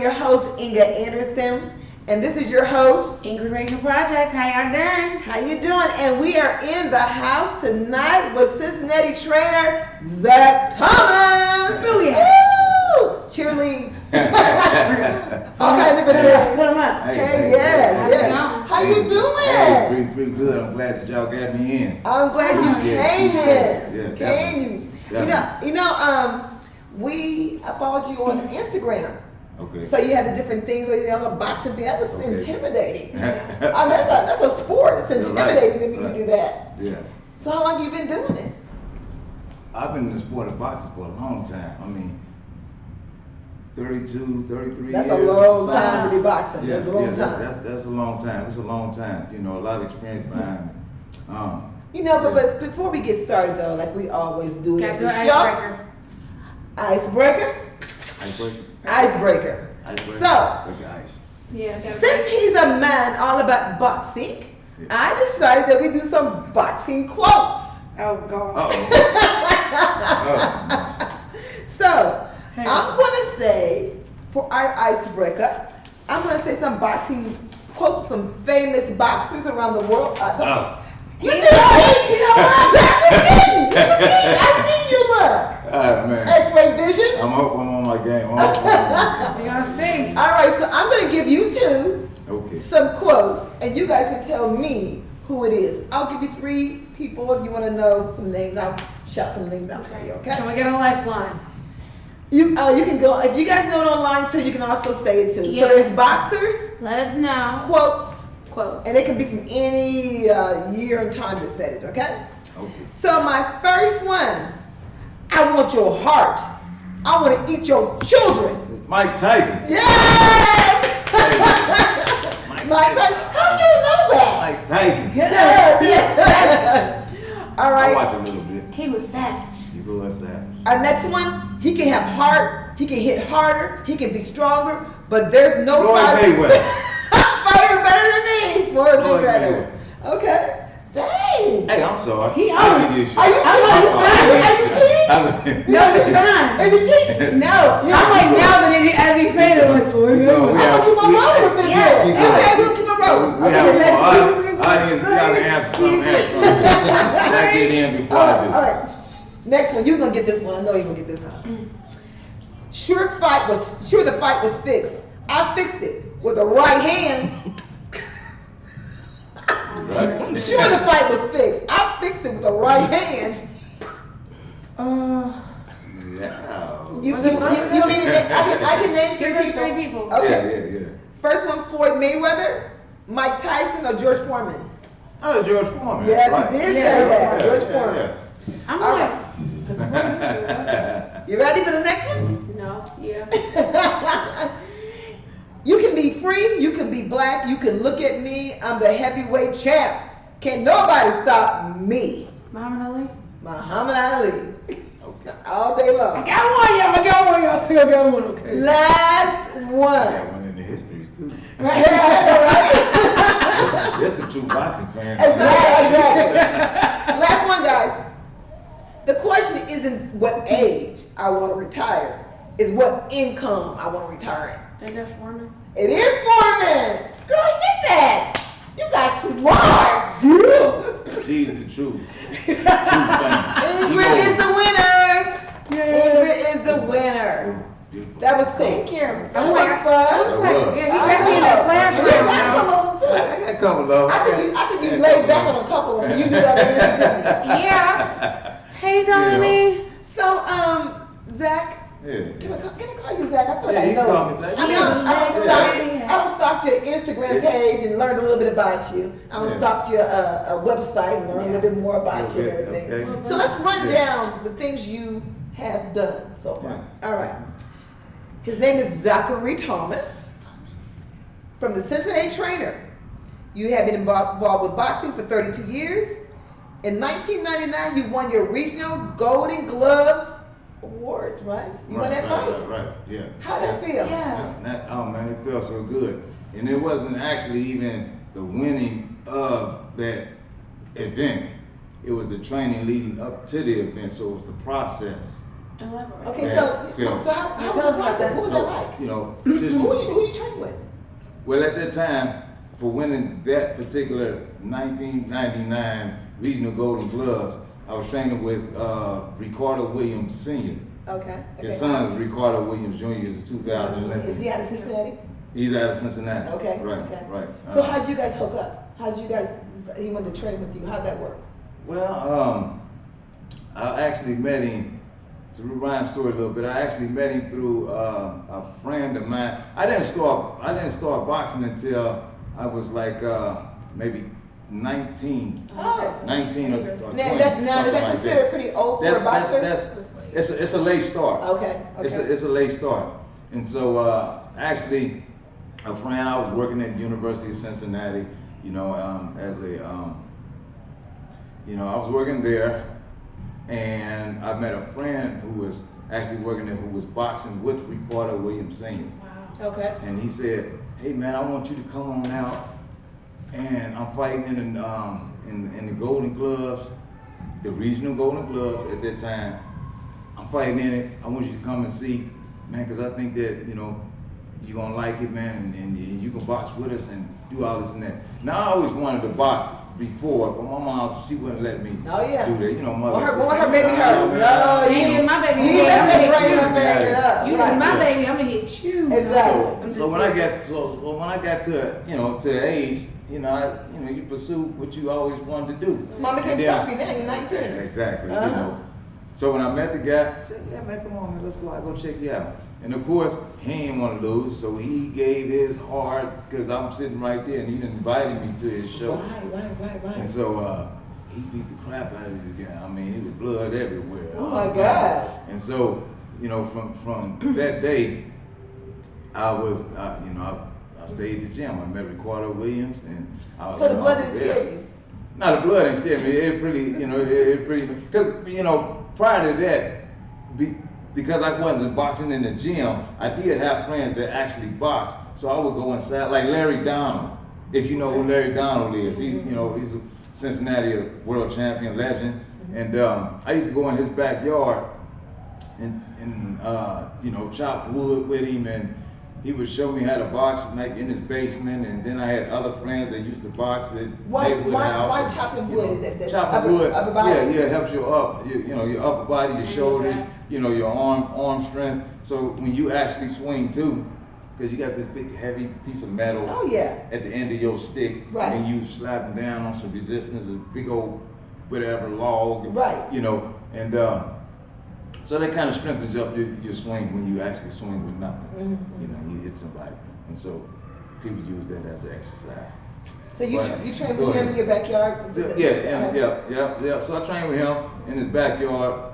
Your host, Inga Anderson, and this is your host, Ingridrachelproject. How y'all doing? How you doing? And we are in the house tonight with Cincinnati trainer Zach Thomas. Oh yeah. Woo! Cheerleads. All kinds of different things. Put them up. Hey, yes. How you doing? Hey, pretty good. I'm glad that y'all got me in. I'm glad you came in. Yeah, I followed you on Instagram. Okay. So you had the different things, the boxing thing. That looks intimidating. Yeah. That's a sport. It's intimidating to me to do that. Yeah. So how long have you been doing it? I've been in the sport of boxing for a long time. I mean, 32, 33 That's years. a long time to be boxing. Yeah, That's a long time. That's a long time. It's a long time. You know, a lot of experience behind me. But before we get started though, like we always do Got in to the do show. Icebreaker. Icebreaker. So, Ice. Yeah. since he's a man all about boxing, I decided that we do some boxing quotes. Oh God. So, I'm going to say, for our icebreaker, I'm going to say some boxing quotes from some famous boxers around the world. You see, you know what? I see you look. Man. X-ray vision. I'm on my game. You gonna see? All right, so I'm going to give you Okay. some quotes, and you guys can tell me who it is. I'll give you 3 people if you want to know some names. I'll shout some names out for you, okay? Can we get a lifeline? You can go, if you guys know it online too, you can also say it too. Yeah. So there's boxers, Let us know. quotes, Quote. and it can be from any year and time that said it, okay? Okay. So my first one, I want your heart. I want to eat your children. Mike Tyson. Yes! Mike Tyson. How'd you know that? Mike Tyson. Good. Yes. All I right. watch a little bit. He was savage. You go watch that. Our next one, he can have heart, he can hit harder, he can be stronger, but there's no Floyd Mayweather. fighter better than me. Floyd Floyd Mayweather. Okay. Dang. Hey, I'm sorry. He I owned didn't it. get shit. Are you cheating? Are you cheating? No, it's fine. Is he cheating? No. Yeah. I'm like now, but as he said it, like Floyd No, Mayweather. we I'm gonna keep on rolling with this. Yeah. Okay, we'll keep on rolling. We Okay, have the next one. audience, y'all can answer something. That get in before All I right, do. all right. Next one, you're gonna get this one. I know you're gonna get this one. Sure the fight was fixed. I fixed it with a right hand. Right? Sure the fight was fixed. I fixed it with a right hand. Yeah. You mean I can name Give 3 us 3 people. Okay. Yeah. First one, Floyd Mayweather, Mike Tyson, or George Foreman? Oh, George Foreman. Yes, right? he did Yeah, say that. Yeah, George yeah, Foreman. I'm All like, yeah. You ready for the next one? no, yeah. You can be free, you can be black, you can look at me, I'm the heavyweight champ. Can't nobody stop me. Muhammad Ali. Muhammad Ali. Okay. All day long. I got one, y'all. Still got one, okay. Last I one. got one in the histories too. Right. Yeah, I know, right? That's the true boxing fan. Exactly. Last one, guys. The question isn't what age I want to retire, it's what income I want to retire at. Ain't that Foreman? It is Foreman. Girl, hit that. You got smart. Yeah. She's the truth. True fan. Ingrid is the winner. Ingrid is the winner. That was cool. Thank you. That I'm was like, fun. yeah, you I got me in that know. flash You got now. some of them too. I got a couple of I think you laid back on a couple of them. You knew that. Yeah. Hey, Donnie. So, Zach, Yeah. can I call you Zach? I feel like Yeah, I you know. can call me Zach. I mean, I don't stalk your Instagram page and learned a little bit about you. I don't stalk your website and learn a little bit more about you and everything. Okay. So let's run down the things you have done so far. All right. His name is Zachary Thomas from the Cincinnati trainer. You have been involved with boxing for 32 years. In 1999, you won your regional Golden Gloves Awards, right? You won that fight? Right, yeah. How'd that feel? Yeah. Oh man, it felt so good. And it wasn't actually even the winning of that event. It was the training leading up to the event, so it was the process Elaborate. Okay, Yeah, so how was the process? What was that like? You know, just Who you trained with? well, at that time, for winning that particular 1999 regional Golden Gloves, I was training with Ricardo Williams Sr. Okay. His son is Ricardo Williams Jr. Is a 2000 Olympian. Is he out of Cincinnati? He's out of Cincinnati. Okay. Right. Okay. Right. So how'd you guys hook up? He went to train with you. How'd that work? Well, I actually met him. To rewind the story a little bit, I actually met him through a friend of mine. I didn't start boxing until I was like maybe 19. Oh. 19 or 20. Now, is that like considered pretty old for a boxer? It's a late start. Okay. It's a late start. And so actually, a friend, I was working at the University of Cincinnati, you know, as a, I was working there, and I met a friend who was actually working there who was boxing with Ricardo Williams Sr. Wow. Okay. And he said, "Hey man, I want you to come on out, and I'm fighting in the Golden Gloves, the regional Golden Gloves at that time. I'm fighting in it. I want you to come and see, man, because I think that you're gonna like it, man, and you can box with us and do all this and that." Now I always wanted to box before, but my mom, she wouldn't let me do that. Mother. Want her baby hurt. No, you ain't my baby. You I'm messed gonna up, hit bringing you. her up. You is my baby. I'm gonna hit you. Exactly. So when I got to age, you pursue what you always wanted to do. Mama can't stop you now. You're 19. Exactly. Uh-huh. So when I met the guy, I said, "Yeah, man, come on, man, let's go. I'll go check you out." And of course, he didn't want to lose, so he gave his heart because I'm sitting right there, and he invited me to his show. Right. And so he beat the crap out of this guy. I mean, it was blood everywhere. Oh my gosh. And so, from that day, I stayed at the gym. I met Ricardo Williams, and So the blood didn't scare you? No, the blood didn't scare me. It pretty, because prior to that, because I wasn't boxing in the gym, I did have friends that actually boxed. So I would go inside, like Larry Donald. If you know who Larry Donald is, he's he's a Cincinnati world champion legend, and I used to go in his backyard and chop wood with him, and he would show me how to box like in his basement, and then I had other friends that used to box at Why house. chopping wood? Is that Chopping wood, upper body? yeah, it helps your upper body, your shoulders, your arm strength. So when you actually swing too, because you got this big heavy piece of metal Oh yeah. at the end of your stick, Right. and you slapping down on some resistance, a big old whatever log, Right. and so that kind of strengthens up your swing when you actually swing with nothing. Mm-hmm. You hit somebody, and so people use that as an exercise. So you train Go with him ahead. in your backyard? Yeah. So I trained with him in his backyard,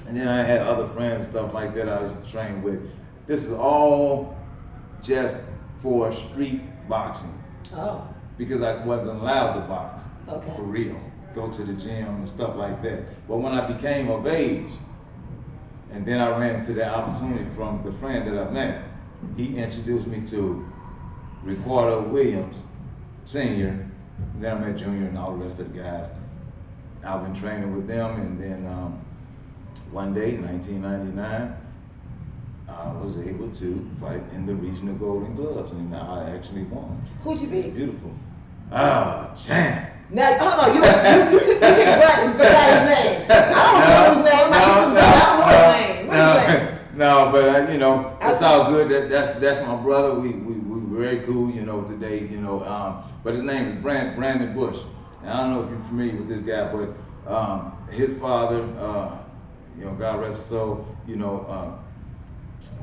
and then I had other friends and stuff like that I used to train with. This is all just for street boxing Oh. because I wasn't allowed to box Okay. for real, go to the gym and stuff like that. But when I became of age, and then I ran into that opportunity from the friend that I met, he introduced me to Ricardo Williams Sr., and then I met Junior and all the rest of the guys. I've been training with them, and then one day, 1999, I was able to fight in the regional Golden Gloves, and I actually won. Who'd you beat? Beautiful. Oh, champ. Now, hold on, you can run and forgot his name. I don't know his name. I don't know his name. No, but it's all good. That's my brother. We very cool, today, but his name is Brandon Bush. And I don't know if you're familiar with this guy, but his father, God rest his soul,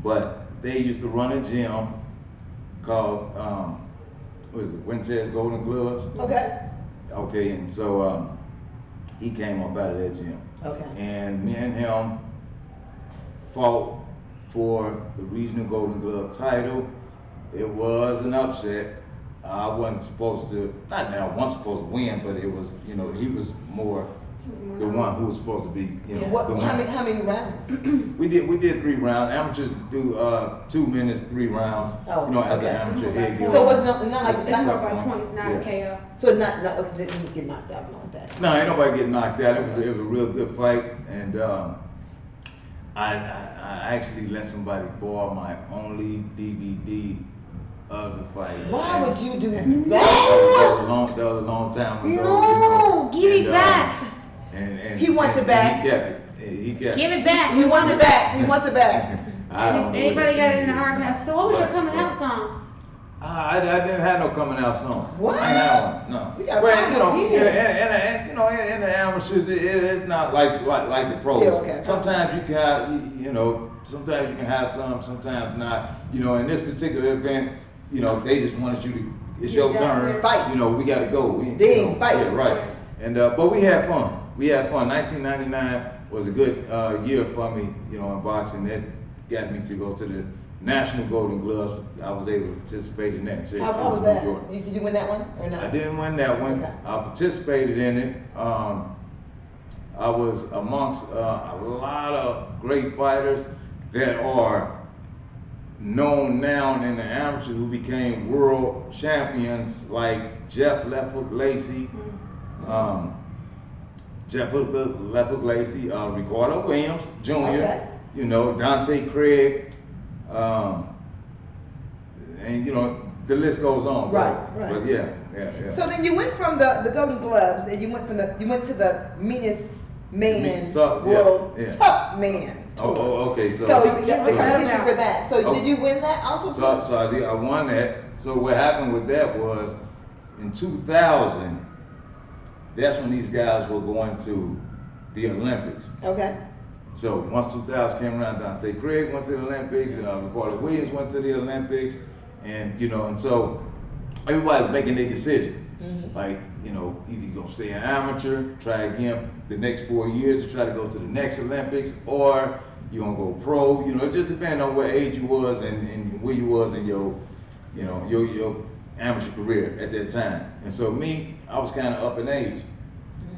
but they used to run a gym called, Winter's Golden Gloves. Okay, and so he came up out of that gym. Okay. And me and him fought for the regional Golden Glove title. It was an upset. I wasn't supposed to, not that I wasn't supposed to win, but it was, he was more the one who was supposed to be, the winner. How many rounds? We did 3 rounds. Amateurs do 2 minutes, 3 rounds. Oh, as an okay. amateur head So it was not like It's more by points, not KO. So not didn't get knocked out and all that. No, ain't nobody getting knocked out. It was a real good fight, and I actually let somebody borrow my only DVD of the fight. Why would you do that? That was a long time ago. No, give it back. And He wants it back. He kept it. He kept Give it back. He wants it back. He wants it back. I don't know Anybody what got that it in the is. archives? So what was your coming out song? I didn't have no coming out song. What? I didn't have one, no. We got Well, you know, five and you know, in the amateurs, it's not like the pros. Yeah, okay. Sometimes you can have, you know, sometimes you can have some, sometimes not. You know, in this particular event, you know, they just wanted you to. It's your turn. Fight. You know, we got to go. We, Ding, you know, fight. Yeah, right. And but we had fun. We had fun. 1999 was a good year for me, you know, in boxing. That got me to go to the National Golden Gloves. I was able to participate in that. How was that? Did you win that one or not? I didn't win that one. Okay. I participated in it. I was amongst a lot of great fighters that are known now in the amateur who became world champions, like Jeff Left-Hook Lacey, Ricardo Williams Jr., Okay. you know, Dante Craig, and you know, the list goes on. Right, right. But yeah. So then you went from the Golden Gloves and you went to the meanest man world tough man. Oh, okay. So the competition for that. So Okay. did you win that also? So I did. I won that. So what happened with that was, in 2000, that's when these guys were going to the Olympics. Okay. So once 2000 came around, Dante Craig went to the Olympics, Ricardo Williams went to the Olympics, and you know, and so everybody was making their decision. Like, you know, either you're gonna stay an amateur, try again the next 4 years to try to go to the next Olympics, or you're gonna go pro. You know, it just depends on what age you was and where you was in your, you know, your amateur career at that time. And so me, I was kind of up in age,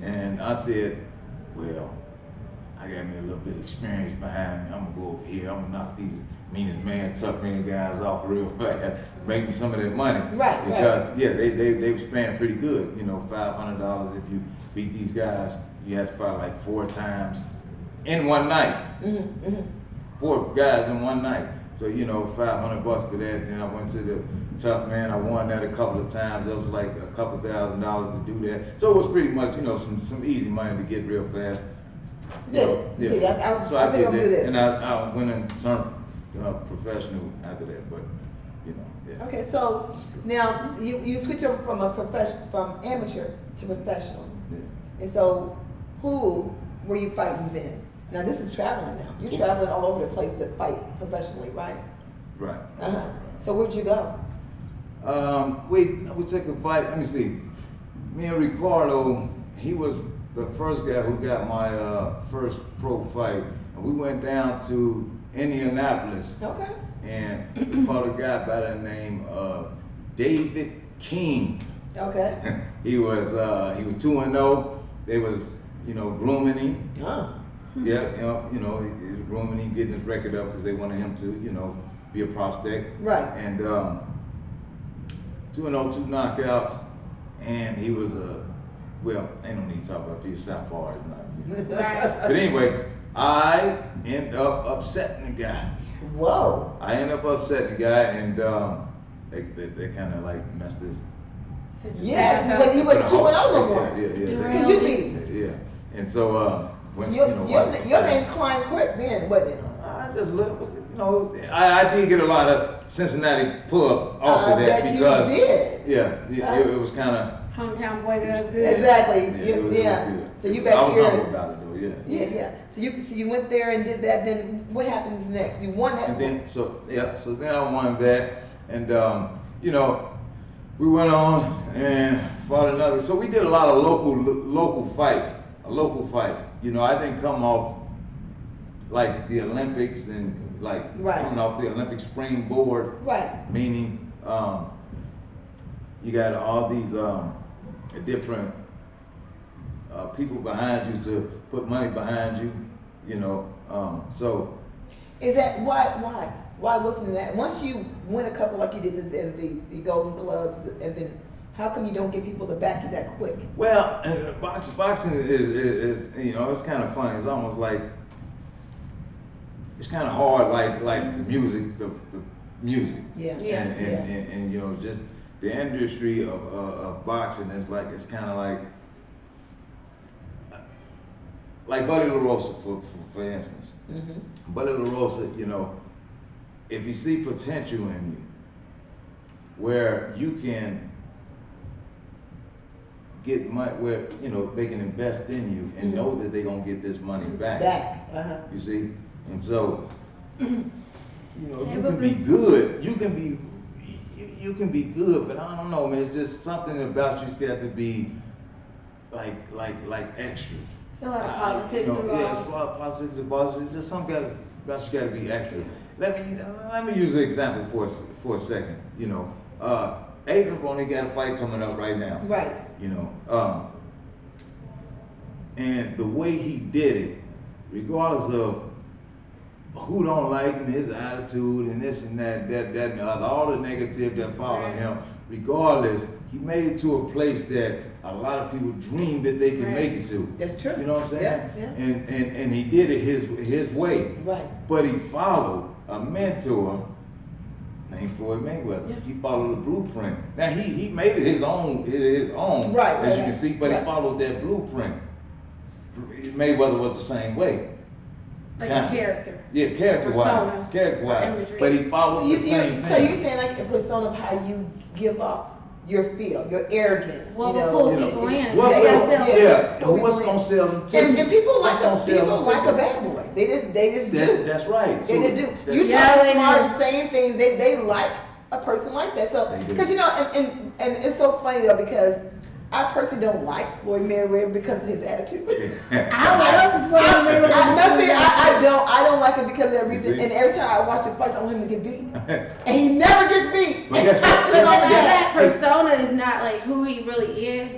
and I said, well, I got me a little bit of experience behind me. I'm gonna go over here. I'm gonna knock these meanest man, tough man guys off real fast, make me some of that money. Right. Because yeah, they was paying pretty good. You know, $500 if you beat these guys. You had to fight like 4 times in one night. 4 guys in one night. So you know, $500 for that. Then I went to the Tough Man. I won that a couple of times. That was like a couple $1,000s to do that. So it was pretty much, you know, some easy money to get real fast. Yeah. So I think I'm did gonna do that, this. and I went and turned professional after that. But you know, yeah. Okay, so now you switch over from amateur to professional. Yeah. And so who were you fighting then? Now this is traveling now. You're traveling all over the place to fight professionally, right? Right. Uh-huh. So where'd you go? We took a fight. Let me see. Me and Ricardo, he was the first guy who got my first pro fight. And we went down to Indianapolis. Okay. And fought a guy by the name of David King. Okay. He was 2-0. They was, you know, grooming him. Huh. Yeah, you know, he was grooming him, getting his record up because they wanted him to, you know, be a prospect. Right. And 2-0, 2 knockouts, and he was well, ain't no need to talk about his southpaw. Right. But anyway, I end up upsetting the guy. Whoa. I end up upsetting the guy, and they kind of like messed his. Yes, he wasn't 2-0 no more. Yeah. Because you beat him. Yeah. And so when Your once name climbed quick then, wasn't it? I just look, you know, I did get a lot of Cincinnati pull off of that bet because you did. yeah, it was kind of. Hometown boy does good. Exactly. It was good. So you I back was here. humble about it though. Yeah. Yeah. So you went there and did that. Then what happens next? You won that. And then so then I won that, and you know, we went on and fought another. So we did a lot of local fights. You know, I didn't come off like the Olympics and like coming off the Olympic springboard. Right. Meaning, you got all these different people behind you to put money behind you. You know, so. Is that why? Why wasn't that? Once you win a couple like you did the Golden Gloves, and then how come you don't get people to back you that quick? Well, boxing is you know, it's kind of funny. It's almost like it's kind of hard, like the music, the music. Yeah. Yeah. And you know, just the industry of boxing is like, it's kind of like Buddy LaRosa for instance. Mm-hmm. Buddy LaRosa, you know, if you see potential in you, where you can get money, where you know they can invest in you and know that they're gonna get this money back. You see, and so you know you can be good. You can be good, but I don't know, man. It's just something about you's got to be like extra. It's a lot of politics You know, yeah, it's involved. a lot of politics involved. It's just something about you got to be extra. Let me use an example for a second. You know, Adrian only got a fight coming up right now. Right. You know, and the way he did it, regardless of who don't like him, his attitude and this and that and the other, all the negative that follow him, regardless, he made it to a place that a lot of people dreamed that they could make it to. That's true. You know what I'm saying? Yeah. And he did it his way. Right. But he followed a mentor named Floyd Mayweather. Yeah. He followed the blueprint. Now he made it his own, Right, as right, you can see, but right. he followed that blueprint. Mayweather was the same way. Like Kinda. a character. Yeah, Persona. character-wise, Imagery. but he followed the same So thing. you're saying like a persona of how you give up your feel, your arrogance. What you will know, pull you know, people in? Well, They well, gotta sell yeah, tickets. what's gonna sell them tickets? and people What's like gonna sell them a tickets? bad boy. They just do. That's right. They just do. that- You Yeah, talk they smart do. and saying things. They like a person like that. So They do. because you know, and it's so funny though because I personally don't like Floyd Mayweather because of his attitude. I love Floyd Mayweather. I don't like him because of that reason. see? And every time I watch him fight, I want him to get beat, and he never gets beat. But guess what? But that Yeah. persona is not like who he really is.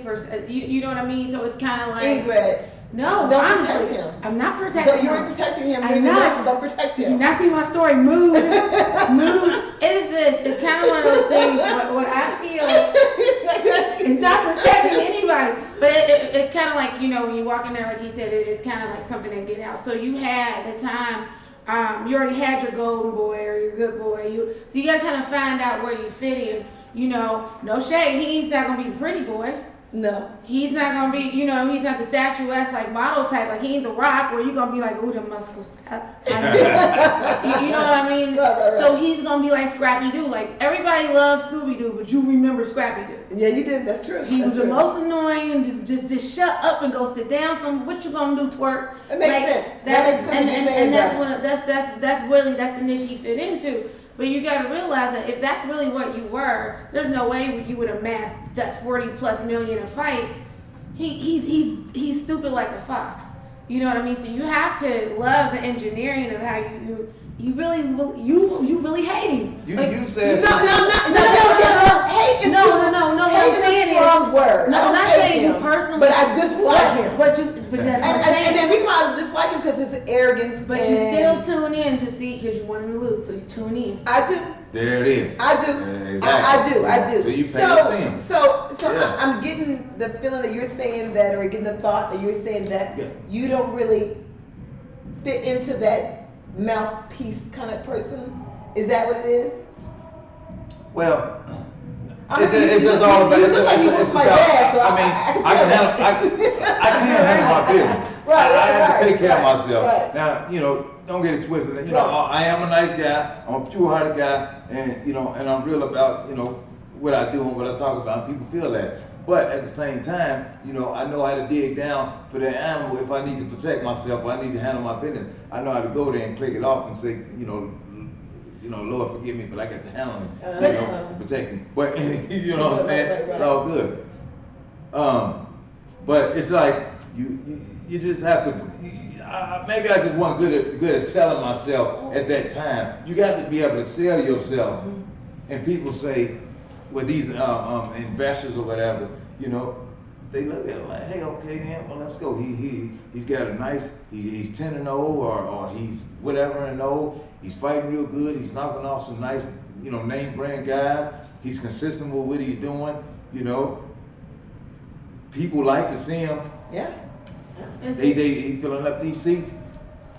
You know what I mean? So it's kind of like Ingrid, no, don't honestly, protect him. I'm not protecting you him. ain't protecting him. I'm You're not. Don't protect Did you him. not see my story? Mood. It is this. It's kind of one of those things. What I feel is not protecting anybody, but it's kind of like, you know, when you walk in there, like he said, it's kind of like something that get out. So you had the time. You already had your golden boy or your good boy. So you got to kind of find out where you fit in. You know, no shade. He's not gonna be the pretty boy. No. He's not gonna be, you know, he's not the statuesque like model type. Like he ain't the Rock where you gonna be like, ooh, the muscles. You know what I mean? Right. So he's gonna be like Scrappy Doo. Like everybody loves Scooby Doo, but you remember Scrappy Doo. Yeah, you did. That's true. He was That's the true. most annoying. Just shut up and go sit down. From what you gonna do, twerk? It makes Like, sense. That makes sense. And that's the niche he fit into. But you got to realize that if that's really what you were, there's no way you would amass that 40+ million a fight. He's stupid like a fox. You know what I mean? So you have to love the engineering of how you really hate him. You Like, said No. Hate is What hate I'm is saying a strong word. No, I I'm don't not hate saying you him, personally, but I dislike him. But that's what I'm saying. And the reason why I dislike him because his arrogance. But and you still tune in to see because you want him to lose, so you tune in. I do. There it is. I do. Exactly. I do. So you pay to see him. So Yeah. I'm getting the feeling that you're saying that, or getting the thought that you're saying that Yeah. you don't really fit into that mouthpiece kind of person. Is that what it is? Well, I mean, it's you just look all like- about. you It's look like you about. was my dad, so I mean, I can handle my business. Right, I have to right, take care of right, myself. right. Now, you know, don't get it twisted. You know, Right. I am a nice guy. I'm a pure-hearted guy, and you know, and I'm real about what I do and what I talk about. And people feel that. But at the same time, you know, I know how to dig down for the animal if I need to protect myself. Or I need to handle my business. I know how to go there and click it off and say, Lord forgive me, but I got to handle it, protect him. But you know what I'm saying? Right. It's all good. But it's like you just have to. Maybe I just wasn't good at selling myself at that time. You got to be able to sell yourself, and people say, with these investors or whatever, they look at it like, hey, okay, man, well, let's go. He's got a nice, he's 10-0 or he's whatever and 0. He's fighting real good. He's knocking off some nice, name brand guys. He's consistent with what he's doing. People like to see him. Yeah. He filling up these seats.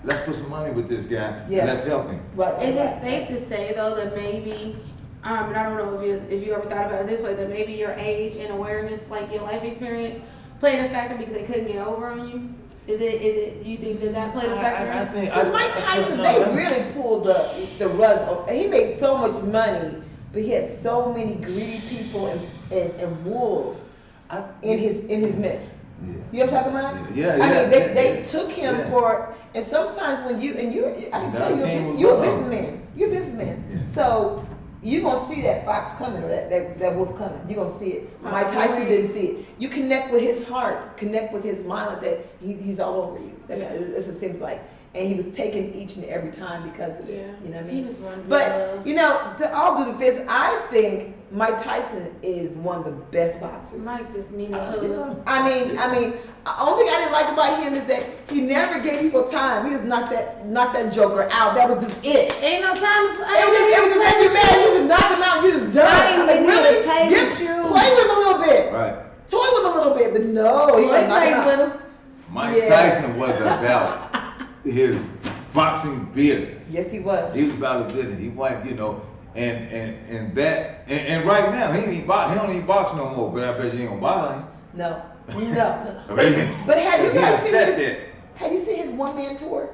let's put some money with this guy, Yeah. and let's help him. Right. Is it safe to say though that maybe, and I don't know if you ever thought about it this way, that maybe your age and awareness, like your life experience, played a factor because they couldn't get over on you? Do you think that played a factor? I think. Because Mike Tyson, they really pulled the rug. He made so much money, but he had so many greedy people and wolves in his midst. Yeah. You know what I'm talking about? Yeah. I mean, they took him for, and sometimes when I can tell you're a businessman. You're a businessman. Yeah. So you're gonna see that fox coming or that wolf coming. You're gonna see it. Mike Tyson didn't see it. You connect with his heart, connect with his mind, that he's all over you. It's a seems like. And he was taken each and every time because of it. You know what I mean? He was running. But you know, to all due defense, I think Mike Tyson is one of the best boxers. Mike just needed a hug. Yeah. I mean, the only thing I didn't like about him is that he never gave people time. He just knocked that joker out. That was just it. Ain't no time to play. It was just make you mad. You just knock him out. And you just done. I'm like, really? Play with him a little bit. Right. Toy with him a little bit, but no, he was knocking out. With him. Mike Tyson was about his boxing business. Yes, he was. He was about the business. He went, you know, and right now he don't even box no more. But I bet you ain't gonna bother him. No. But have you guys seen his? his? Have you seen his one-man tour?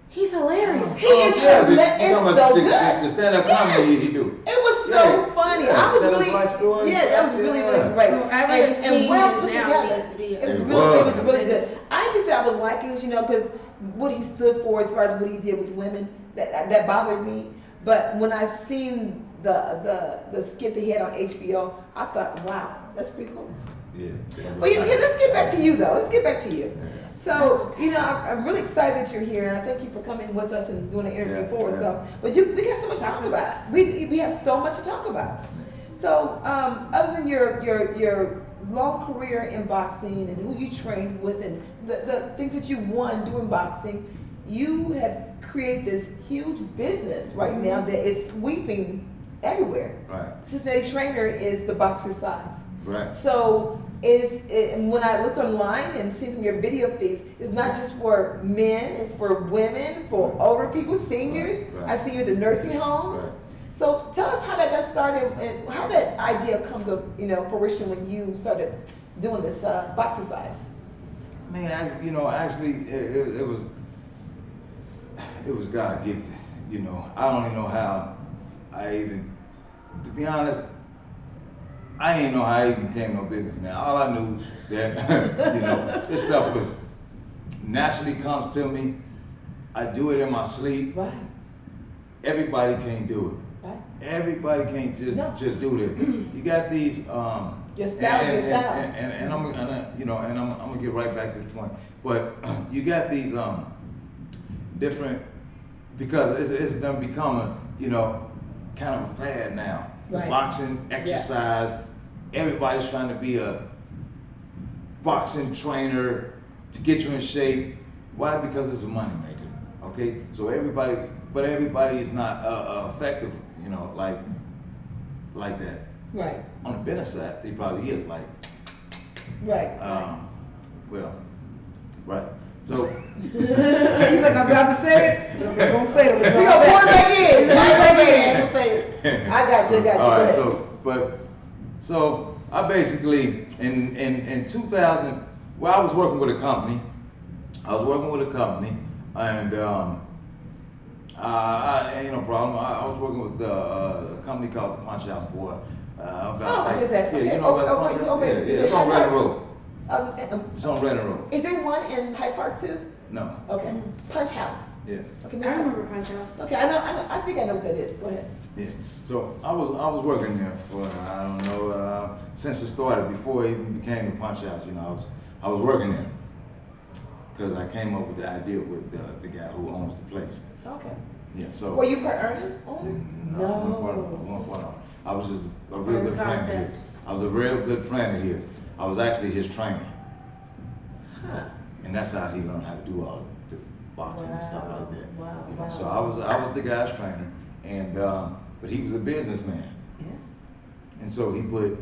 He's hilarious. He is hilarious. It's so good. The stand-up comedy he do. It was so funny. I was really, that was really great. And well put together. It was really good. I think that I would like it, you know, because what he stood for as far as what he did with women, that bothered me. But when I seen the skit that he had on HBO, I thought, wow, that's pretty cool. Yeah. Well, let's get back to you though. Let's get back to you. So, you know, I'm really excited that you're here, and I thank you for coming with us and doing an interview for us. So, but we got so much to talk about. We have so much to talk about. So, other than your long career in boxing and who you trained with and the things that you won doing boxing, you have created this huge business right now that is sweeping everywhere. Right. Cincinnati Trainer is the Boxercise. Right. So when I looked online and seen some of your video feeds, it's not just for men, it's for women, for older people, seniors. Right. I see you at the nursing homes. Right. So tell us how that got started and how that idea come to fruition when you started doing this Boxercise. Man, actually, it was God gifted. You know, I don't even know how to be honest, I didn't know how I even became no businessman. All I knew that, this stuff was naturally comes to me. I do it in my sleep. Right. Everybody can't do it. Right. Everybody can't just do this. You got these. Your style, and I'm gonna get right back to the point. But you got these different, because it's done become a kind of a fad now. Right. Boxing, exercise, everybody's trying to be a boxing trainer to get you in shape. Why? Because it's a money maker. Okay, so everybody is not effective, like that. Right. On the business side, they probably is like. Right. Right. So. He's like, I'm about to say it. Don't say it. We're gonna pour it back in. I'm gonna say it. I got you. All right. So I basically in 2000. Well, I was working with a company. And ain't no problem. I was working with a company called the Punch House Boy. What is that? Yeah, you know about Punch House? Yeah, it's on Redden Road. It's on Redden Road. Is there one in Hyde Park too? No. Okay. Punch House. Yeah. Okay. I remember Punch House. Okay, I know. I think I know what that is. Go ahead. Yeah. So I was working there for since it started, before it even became the Punch House. I was working there because I came up with the idea with the guy who owns the place. Okay. Yeah. So. Were you part owner? No. One part of it. I was just a real good friend of his. I was a real good friend of his. I was actually his trainer. Huh. And that's how he learned how to do all the boxing and stuff like that. Wow. So I was the guy's trainer, and but he was a businessman. Yeah. And so he put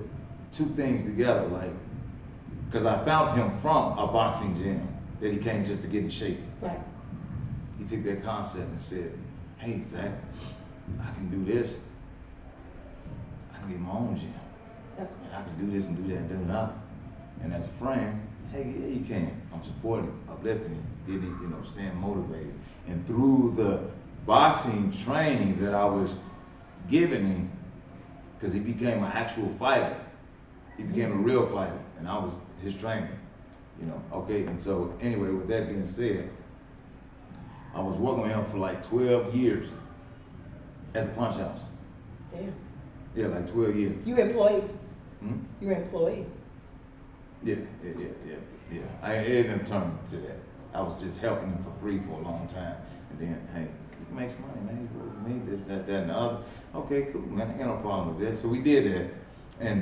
two things together, like, because I found him from a boxing gym that he came just to get in shape. Right. he took that concept and said, hey, Zach, I can do this. I can get my own gym. And I can do this and do that and do another. And as a friend, hey, yeah, you can. I'm supporting, uplifting him, getting him, you know, staying motivated. And through the boxing training that I was giving him, because he became an actual fighter. He became a real fighter, and I was his trainer, you know, okay? And so, anyway, with that being said, I was working with him for like 12 years at the Punch House. Damn. Yeah, like 12 years. You were employed? Hmm? You were employed? Yeah. It didn't turn into that. I was just helping him for free for a long time. And then, hey, you can make some money, man. You work with me, this, that, and the other. Okay, cool, man. Ain't no problem with that. So we did that. And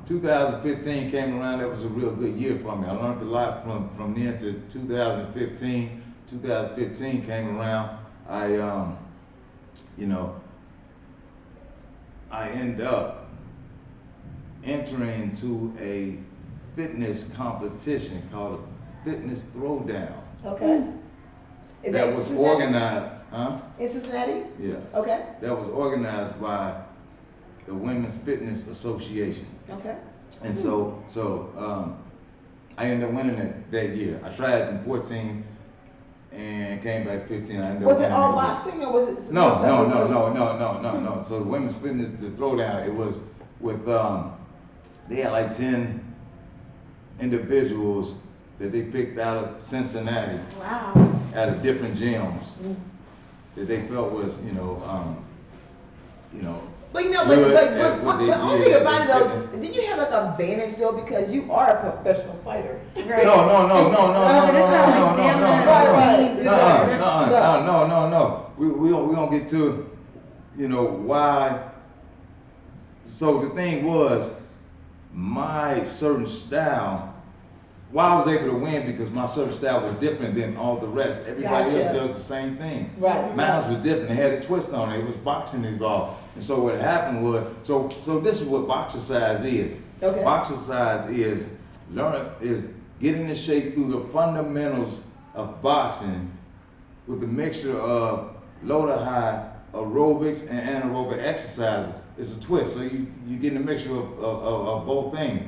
2015 came around. That was a real good year for me. I learned a lot from then to 2015. 2015 came around. I ended up entering into a fitness competition called a Fitness Throwdown. Okay. Is That was Cincinnati? organized, huh? In Cincinnati? Yeah. Okay. That was organized by the Women's Fitness Association. Okay. And so I ended up winning it that year. I tried in 14 and came back 15. I ended up Was it winning all that year. boxing or was it? No. So the Women's Fitness, the Throwdown, it was with, they had like 10 individuals that they picked out of Cincinnati. Wow. Out of different gyms that they felt was, But you know, good but at what they only did thing about it at though, fitness. did you have like an advantage though because you are a professional fighter? Right. No. We gonna get to, why. So the thing was, my certain style. Why I was able to win because my certain style was different than all the rest. Everybody Gotcha. else does the same thing. Right. Mine was different. It had a twist on it. It was boxing involved. And so what happened was, so this is what Boxercise is. Okay. Boxercise is getting in shape through the fundamentals of boxing with a mixture of low to high aerobics and anaerobic exercises. It's a twist. So you get a mixture of both things.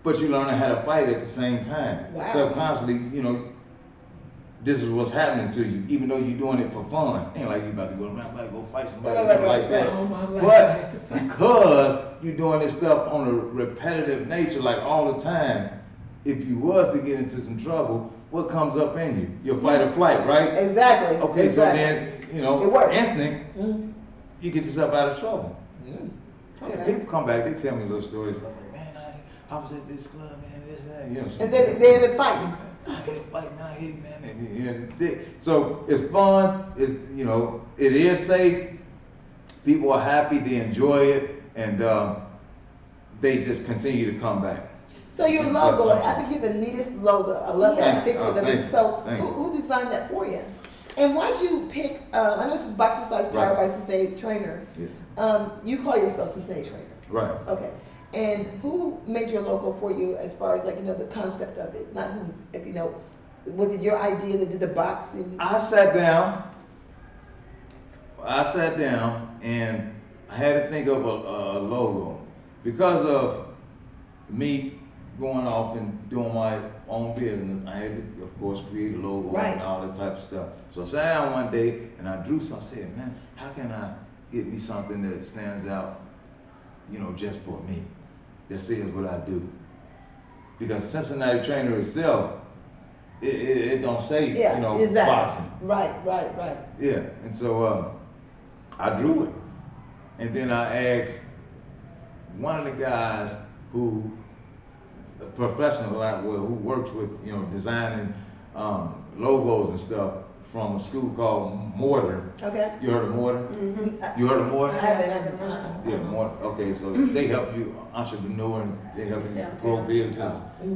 But you learn how to fight at the same time. Wow. Subconsciously, this is what's happening to you, even though you're doing it for fun. Ain't like you about to go around like go fight somebody like that. All my life I But had to fight. because you're doing this stuff on a repetitive nature, like all the time, if you was to get into some trouble, what comes up in you? Your fight or flight, right? Exactly. Okay, exactly. so then, It works. instinct, Mhm. you get yourself out of trouble. Mm. Yeah, Okay. people come back, they tell me little stories, stuff like, man, I was at this club, man, this and that, And then they're fighting. I hit a fight, man, I hit him, man, so it's fun, it is safe, people are happy, they enjoy it, and they just continue to come back. So your logo, I think you have the neatest logo. I love that Thank you. picture. Thank you. So Thank you. who designed that for you? And why'd you pick? I know this is Boxercise powered by Cincinnati Trainer. Yeah. You call yourself Cincinnati Trainer. Right. Okay. And who made your logo for you as far as the concept of it? Not who, was it your idea to do the boxing? I sat down and I had to think of a logo because of me going off and doing my own business. I had to, of course, create a logo and all that type of stuff. So I sat down one day and I drew something. I said, man, how can I get me something that stands out, just for me, that says what I do? Because Cincinnati Trainer itself, it don't say, exactly. boxing. Right. Yeah, and so I drew it. And then I asked one of the guys who, a professional who works with, designing logos and stuff from a school called Mortar. Okay. You heard of Mortar? Mm-hmm. You heard of Mortar? I haven't. Yeah, Mortar. Okay, so they help you entrepreneur and they help you grow business,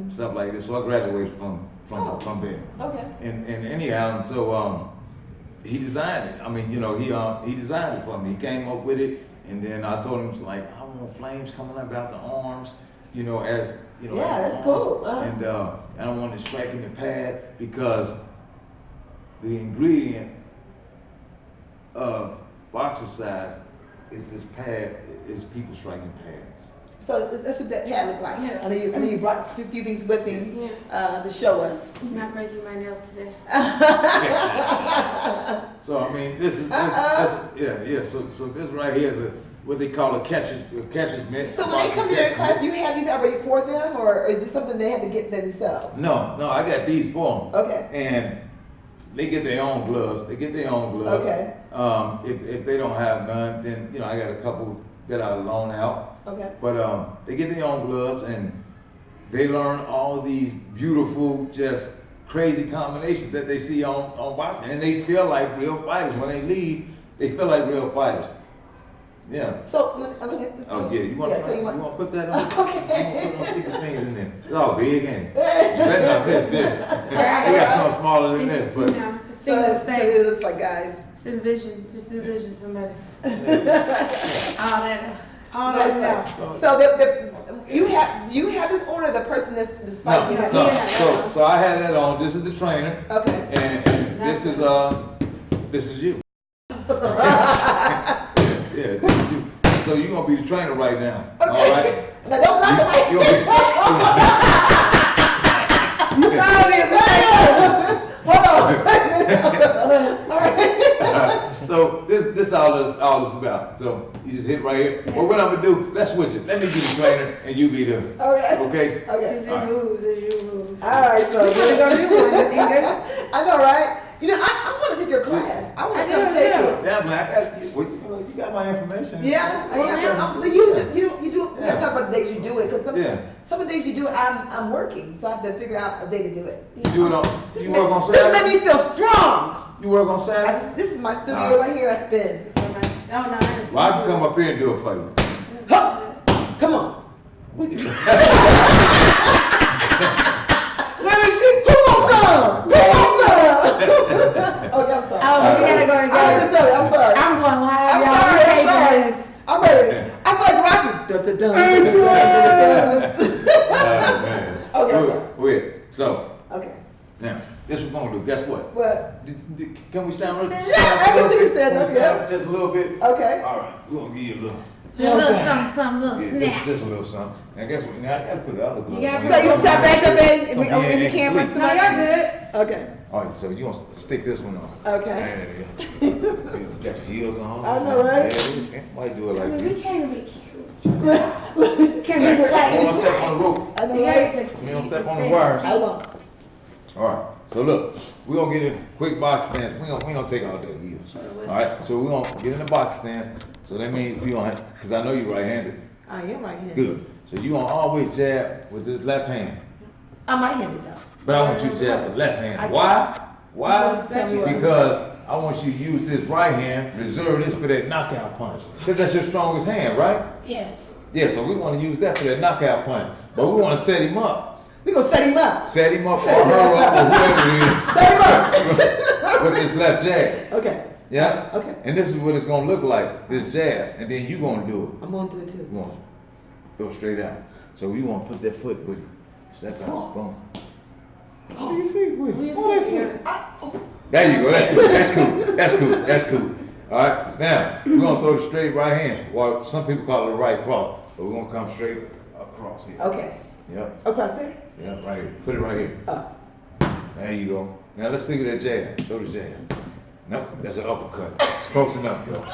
stuff like this. So I graduated from there. Okay. And anyhow, and so he designed it. I mean, he designed it for me. He came up with it, and then I told him, like, I want flames coming up out the arms, as Yeah, that's cool. And I don't want it striking the pad because the ingredient of Boxercise is this pad, is people striking pads. So that's what that pad look like. Yeah. I know you brought a few things with him to show us. I'm not breaking my nails today. So I mean, this is yeah. So this right here is what they call a catcher's mitt. So when they come to your class, do you have these already for them, or is this something they have to get themselves? No, I got these for them. Okay. And they get their own gloves. Okay. If they don't have none, then I got a couple that I loan out. Okay. But they get their own gloves and they learn all these beautiful, just crazy combinations that they see on boxing, and they feel like real fighters. When they leave, they feel like real fighters. Yeah. So let's take this. Oh yeah, you want to put that on? Okay. You want to put those secret things in there. It's all big, ain't it? You better not miss this. We got something smaller than this, but Just So, think of so the it face. looks like, guys. Just envision somebody. All that stuff. So you have this owner, the person that's fighting. no. You have- So I had that on. This is the trainer, Okay. and this is you. Yeah, this is you. So you're gonna be the trainer right now. All right. Okay. Now don't knock You- away. you'll You saw it. Hold on. Wait a minute. All right. So this all is about. So you just hit right here. Well, what I'm gonna do? Let's switch it. Let me be the trainer and you be the. Okay. Okay. Okay. It's your moves, it's your moves. All right. So We're gonna do one, Ingrid. I know, right? I'm trying to take your class. I want I to come do, take too. it. Yeah, man. You got my information. Yeah, but you do. We gotta talk about the days you do it, because some of the days you do it, I'm working, so I have to figure out a day to do it. You do it on. This You work on This Saturday. made me feel strong. You work on Saturday. This is my studio right here. I spin. No, no. Well, I can come up here and do it for you. Huh. Come on. Let me see. Who wants some? Who wants some? Okay, I'm sorry. Oh, we gotta go together. I'm sorry. I'm going live, I'm y'all. sorry. We I'm can't sorry. do this. I'm ready. I feel like Rocky. Dun, dun, dun, dun, dun, dun, dun. Man. Okay, I'm sorry. Wait. So Okay. now, this is what we're gonna do. Guess what? What? Can we stand up? Yeah, I think we can stand up, Can we yeah. Just a little bit. Okay. All right. We're gonna give you a little. A little something, little Yeah, snap. just a little something. And guess what? Now I gotta put the other glove You gotta on. put So you chop back up in the Yeah, camera? please. No, you're good. Okay. All right, so you gonna stick this one on. Okay. There you go. You got your heels on. I know, right? Yeah, might do it I like mean, we this. can't be cute. Look, Can't You be don't like. step on the rope. I know, You right? gotta just. You don't step on the wires. I won't. All right. So look, we're gonna get in quick box stance. We gonna take all day either. All right. So we're gonna get in the box stance. So that means we gonna, cause I know you're right-handed. I am right-handed. Good. So you gonna always jab with this left hand. I'm right-handed though. But I want you to jab with left hand. I Why? Why? Tell me why. Because I want you to use this right hand, reserve this for that knockout punch. Because that's your strongest hand, right? Yes. Yeah, so we want to use that for that knockout punch. But we want to set him up. We gonna set him up. Set him up or her up or whoever it is. Set him up. With this left jab. Okay. Yeah? Okay. And this is what it's going to look like, this jab. And then you going to do it. I'm gonna do it too. You want to go straight out. So we want to put that foot with you. Step out. Boom. Hold your feet with you. Hold that foot. There you go. That's cool. That's cool. That's cool. That's cool. All right. Now we're gonna throw the straight right hand. Well, some people call it the right cross, but we're gonna come straight across here. Okay. Yep. Across there? Yep. Right here. Put it right here. Oh. There you go. Now let's think of that jab. Throw the jab. Nope. That's an uppercut. It's close enough though.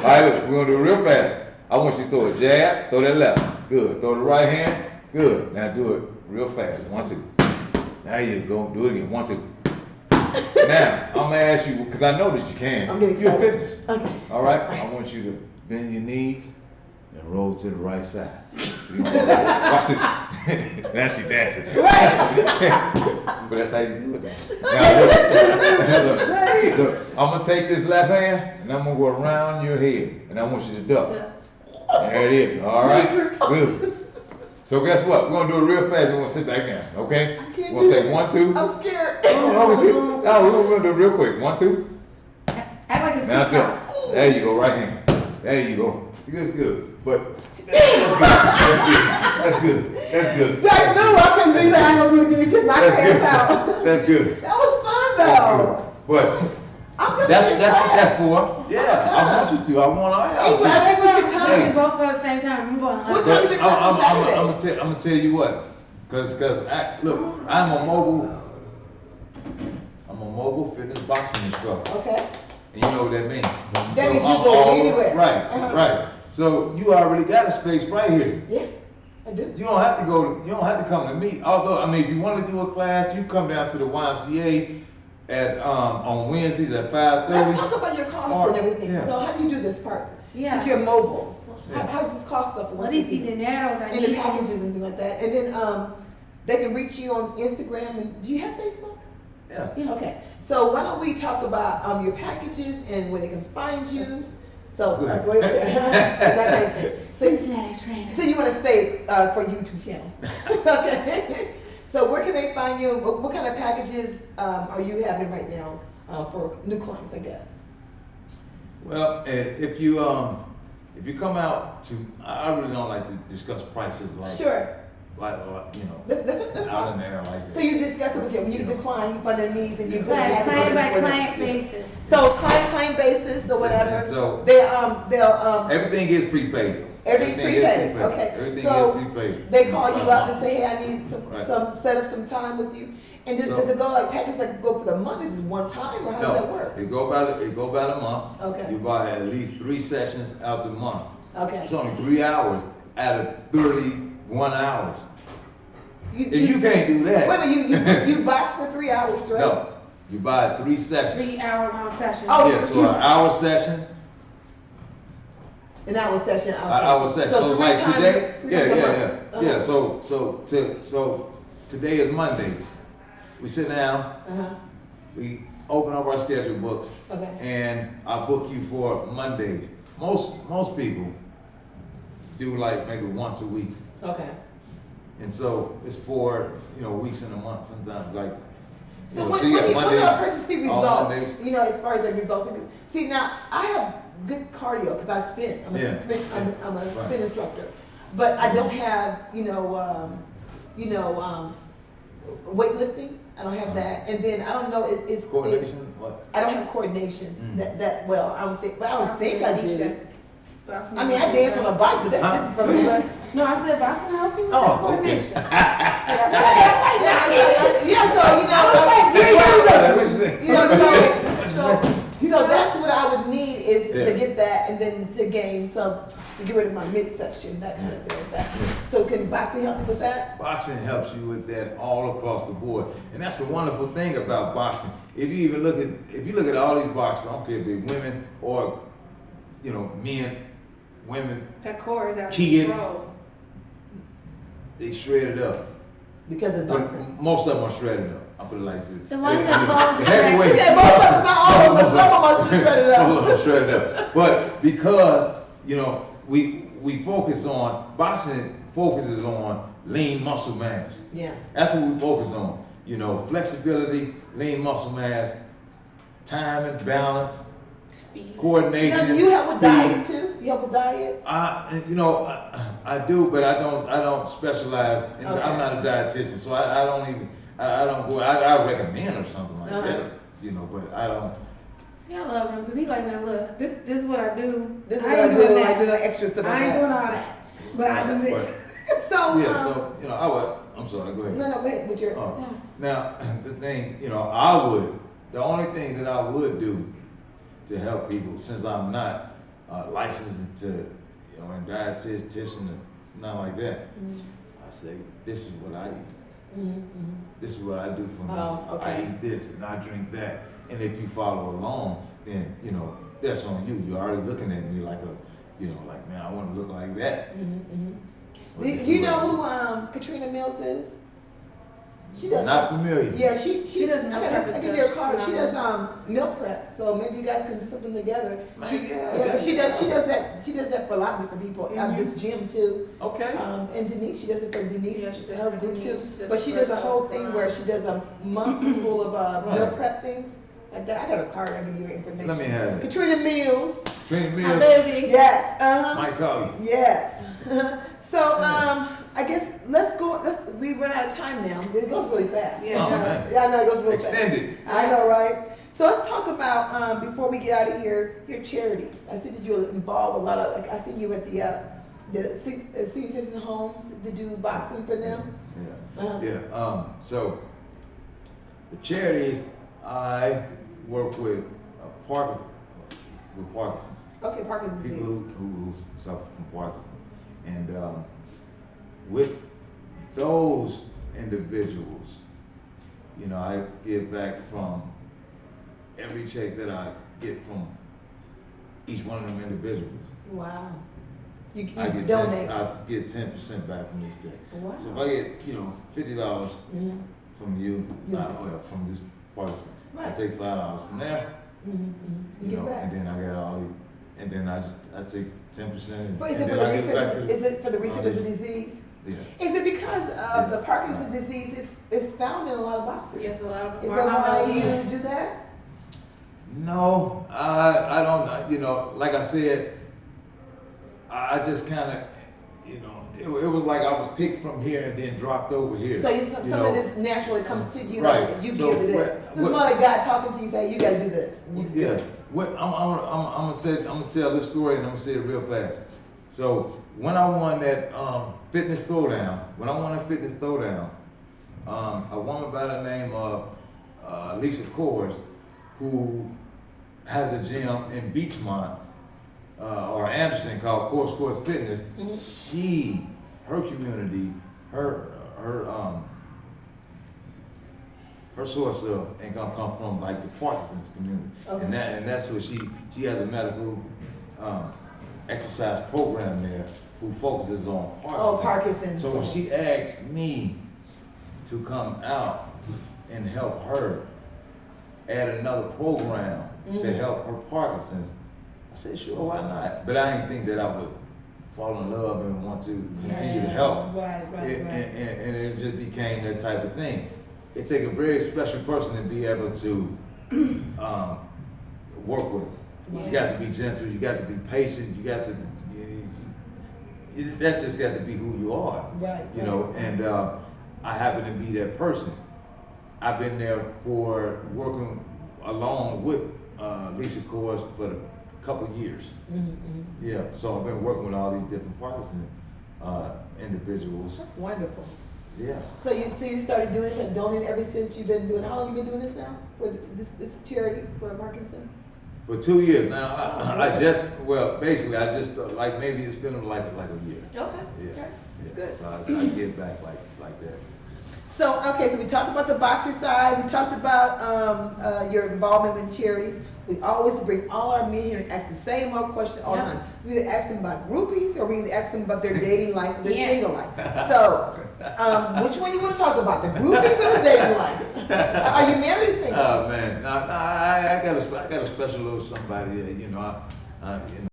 All right, look, we're gonna do it real fast. I want you to throw a jab, throw that left. Good. Throw the right hand. Good. Now do it real fast. 1, 2. There you go. Do it again. 1, 2. Now, I'm gonna ask you, because I know that you can. I'm getting You're excited. fitness. Okay. All right? I want you to bend your knees and roll to the right side. Watch this. Nasty dancing. But that's how you do it. Now, look, I'm gonna take this left hand and I'm gonna go around your head and I want you to duck. There it is. All right. Good. So guess what? We're gonna do it real fast. We're gonna sit back down. Okay? We're gonna say 1, 2. I'm scared. No, we're gonna do it real quick. 1, 2. Act like it's Now TikTok. there you go. Right hand. There you go. It's good. But that's good. That's good. Zach, no, I couldn't do that. I'm gonna do it again. Knock your ass out. That's good. That was fun though. But I'm gonna that's what that's for. Yeah, I want you to. I want all y'all to. I think we should come. We should both go at the same time. I'm going. What time is your class on Saturday? I'm gonna tell you what, cause look, I'm a mobile fitness boxing instructor. Okay. And you know what that means. That means you go anywhere. Right, right. So you already got a space right here. Yeah, I do. You don't have to you don't have to come to me. Although, I mean, if you want to do a class, you come down to the YMCA at on Wednesdays at 5:30. Let's talk about your costs and everything. Yeah. So how do you do this part? Yeah. Since you're mobile, Yeah. how does this cost stuff work? What is the dineros I And need? the packages and things like that. And then they can reach you on Instagram. And do you have Facebook? Yeah. Yeah. Okay. So why don't we talk about your packages and where they can find you? So Go ahead. go ahead. That kind of thing. Cincinnati trainer. So you want to say for YouTube channel? Okay. So where can they find you? What kind of packages are you having right now for new clients? I guess. Well, if you come out to, I really don't like to discuss prices like Sure. like you know That's out in the air like that. So you discuss it with them. When you decline, you find their needs and you put a Client package by together for them. client basis. So client basis or whatever. And so they'll everything gets prepaid. everything's Everything gets prepaid. Okay. Everything So gets prepaid. they call you up and say, hey, I need Right. some set up some time with you. And does So- it go like package like go for the month? Is it one time or how does that work? It go by the month. Okay. You buy at least 3 sessions out the month. Okay. It's only 3 hours out of 31 hours. You, If you can't do that. Wait a minute, you box for 3 hours straight? No, you buy 3 sessions. 3 hour long session. Oh, Yeah, so an hour session, An hour session, hour session. So three like times- today, three times a month. yeah. So today is Monday. We sit down, Uh-huh. we open up our schedule books, Okay. and I book you for Mondays. Most people do like maybe once a week, Okay. and so it's for weeks in a month sometimes. Like So you when got do a Mondays, person see all results? Mondays. As far as like results. See now, I have good cardio because I spin. I'm a Yeah. I'm a Right. spin instructor, but I don't have weightlifting. I don't have that, and then I don't know it's Coordination, what? I don't have coordination that well. I don't think, but I don't think I do. Boxing I mean, I dance on a bike, but that's Huh? different from that. No, I said boxing help you with Oh, that okay. coordination. Yeah, so that's what I would need is to Yeah. get that and then to gain some, to get rid of my midsection, that kind of thing. So can boxing help you with that? Boxing helps you with that all across the board, and that's the wonderful thing about boxing. If you look at all these boxers, I don't care if they're women or men, women, That core is out of kids, control. they shredded up. Because of But boxing. most of them are shredded up. I put it like this. The ones that hold The the heavyweight. Yeah, most of them, not all of them, but some of them are shredded up. Some of them are shredded up. But because we focus on boxing focuses on lean muscle mass. Yeah. That's what we focus on. Flexibility, lean muscle mass, time and balance, speed. coordination. Now, do you help with speed. diet too? You help with diet? I do, but I don't specialize. Okay. I'm not a dietitian, so I don't go. I recommend or something like Uh-huh. that. But I don't. See, I love him because he's like, now look, this is what I do. This is I what I ain't do. doing I that. do no extra stuff like I ain't that. doing all that. But I do this. So, Yeah. So I would. I'm sorry. Go ahead. no, go ahead with your. Oh. Yeah. Now, the thing, the only thing that I would do to help people, since I'm not licensed to, in dietitian and nothing like that, I say, this is what I eat. This is what I do for me. Oh, okay. I eat this and I drink that. And if you follow along, then, that's on you. You're already looking at me like like, man, I want to look like that. But Do this you is know what I who Katrina Mills is? She do. does. Not familiar. Yeah, she does I meal gotta prep I and give you her stuff. card. She Yeah. does meal prep. So maybe you guys can do something together. My She, God, yeah, she does that for a lot of different people. This gym too. Okay. And Denise, she does it for Denise, Yeah, she does her for group Denise. too. She does But it she for does a whole herself. thing where she does a month full of meal Right. prep things. Like that. I got a card. I give you your information. Let me have it. Katrina Mills. Trina My Mills, baby. Yes. Mike Colley. Yes. So I guess let's go. We run out of time now. It goes really fast. Yeah. Oh, man. Yeah, I know it goes really Extended. fast. I know, right? So let's talk about before we get out of here, your charities. I see that you're involved with a lot of. Like I see you at the senior citizen homes to do boxing for them. Yeah. So the charities, I work with Parkinson's. Okay, Parkinson's disease. People who suffer from Parkinson's. And with those individuals, you know, I give back from every check that I get from each one of them individuals. Wow. You I get donate. I get 10% back from each check. Wow. So if I get, you know, $50 Mhm. from you, Yeah. well, from this person, I Right. take $5 from there. Mhm. You You get know, back. and then I got all these, and then I take 10%, Is and it for then the I give it back to research? Is it for the research of the foundation. disease? Yeah. Is it because of the Yeah. Parkinson's disease? It's found in a lot of boxers. Yes, a lot of Is well, that I why know you do that? No, I don't. You know, like I said, I just kind of, you know, it was like I was picked from here and then dropped over here. So you some know. of this naturally comes to you, Right. like you So give to this. what- This is not a guy talking to you saying you got to do this. And you just do Yeah. it. What I'm gonna tell this story and I'm gonna say it real fast. So when I won that fitness throwdown, a woman by the name of Lisa Kors, who has a gym in Beachmont or Anderson called Kors Fitness. Mhm. Her community, her source of income come from like the Parkinson's community, Okay. and that's what she has a medical exercise program there who focuses on Parkinson's. Oh, Parkinson's. So when she asked me to come out and help her add another program to Mhm. help her Parkinson's, I said sure, why not? But I didn't think that I would fall in love and want to continue to help. Right. And it just became that type of thing. It takes a very special person to be able to work with them. Yeah. You got to be gentle. You got to be patient. You got to. That just got to be who you are. Right. You know, and I happen to be that person. I've been there for working along with Lisa Kors for a couple of years. Mm-hmm. Yeah, so I've been working with all these different Parkinson's individuals. That's wonderful. Yeah. So you started doing this and donating ever since you've been doing. How long have you been doing this now for this charity for Parkinson? For 2 years now. I just like maybe it's been like a year. Okay. Yeah. Okay. That's Yeah. good. So I get back like that. So so we talked about the Boxercise. We talked about your involvement in charities. We always bring all our men here and ask the same old question all the time. We either ask them about groupies or we either ask them about their dating life or their single life. So, which one you want to talk about, the groupies or the dating life? Are you married or single? Oh man, I got a special little somebody that you know.